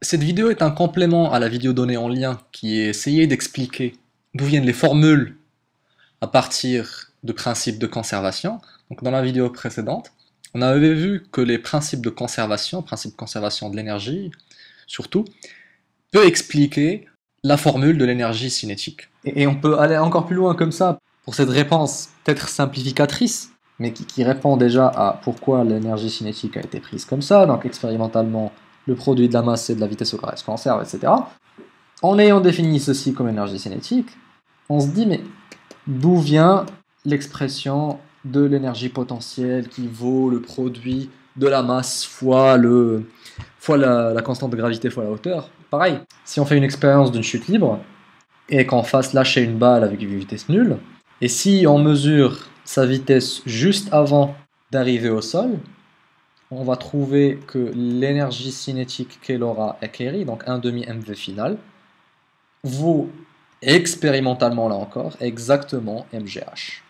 Cette vidéo est un complément à la vidéo donnée en lien qui est essayé d'expliquer d'où viennent les formules à partir de principes de conservation. Donc dans la vidéo précédente, on avait vu que les principes de conservation de l'énergie, surtout, peut expliquer la formule de l'énergie cinétique. Et on peut aller encore plus loin comme ça pour cette réponse peut-être simplificatrice, mais qui répond déjà à pourquoi l'énergie cinétique a été prise comme ça, donc expérimentalement le produit de la masse et de la vitesse au carré se conserve, etc. En ayant défini ceci comme énergie cinétique, on se dit mais d'où vient l'expression de l'énergie potentielle qui vaut le produit de la masse fois la constante de gravité fois la hauteur? Pareil, si on fait une expérience d'une chute libre et qu'on fasse lâcher une balle avec une vitesse nulle, et si on mesure sa vitesse juste avant d'arriver au sol, on va trouver que l'énergie cinétique qu'elle aura acquérie, donc 1 demi mv final, vaut expérimentalement là encore exactement mgh.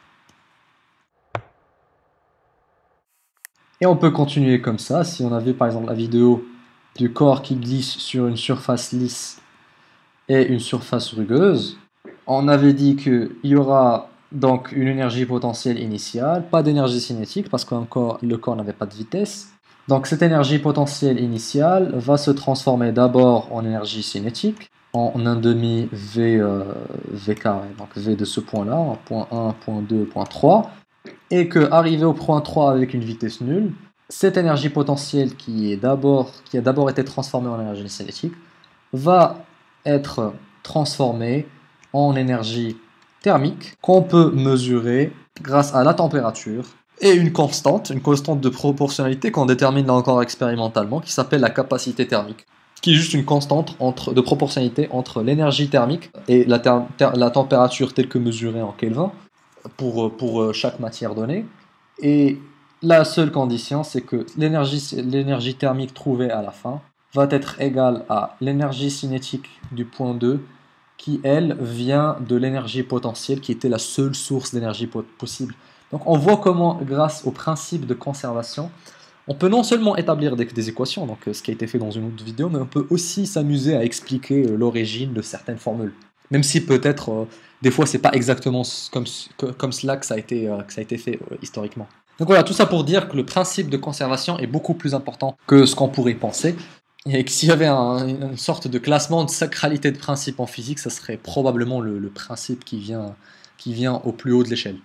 Et on peut continuer comme ça. Si on avait par exemple la vidéo du corps qui glisse sur une surface lisse et une surface rugueuse, on avait dit qu'il y aura donc une énergie potentielle initiale, pas d'énergie cinétique parce que le corps n'avait pas de vitesse. Donc cette énergie potentielle initiale va se transformer d'abord en énergie cinétique, en 1 demi V, V carré, donc V de ce point-là, en point 1, point 2, point 3, et que arrivé au point 3 avec une vitesse nulle, cette énergie potentielle qui a d'abord été transformée en énergie cinétique va être transformée en énergie thermique qu'on peut mesurer grâce à la température et une constante de proportionnalité qu'on détermine là encore expérimentalement, qui s'appelle la capacité thermique, qui est juste une constante de proportionnalité entre l'énergie thermique et la température telle que mesurée en Kelvin pour chaque matière donnée. Et la seule condition, c'est que l'énergie thermique trouvée à la fin va être égale à l'énergie cinétique du point 2 qui, elle, vient de l'énergie potentielle qui était la seule source d'énergie possible. Donc on voit comment, grâce au principe de conservation, on peut non seulement établir des équations, donc ce qui a été fait dans une autre vidéo, mais on peut aussi s'amuser à expliquer l'origine de certaines formules. Même si peut-être, des fois, c'est pas exactement comme cela que ça a été fait historiquement. Donc voilà, tout ça pour dire que le principe de conservation est beaucoup plus important que ce qu'on pourrait penser. Et que s'il y avait une sorte de classement de sacralité de principe en physique, ça serait probablement le principe qui vient au plus haut de l'échelle.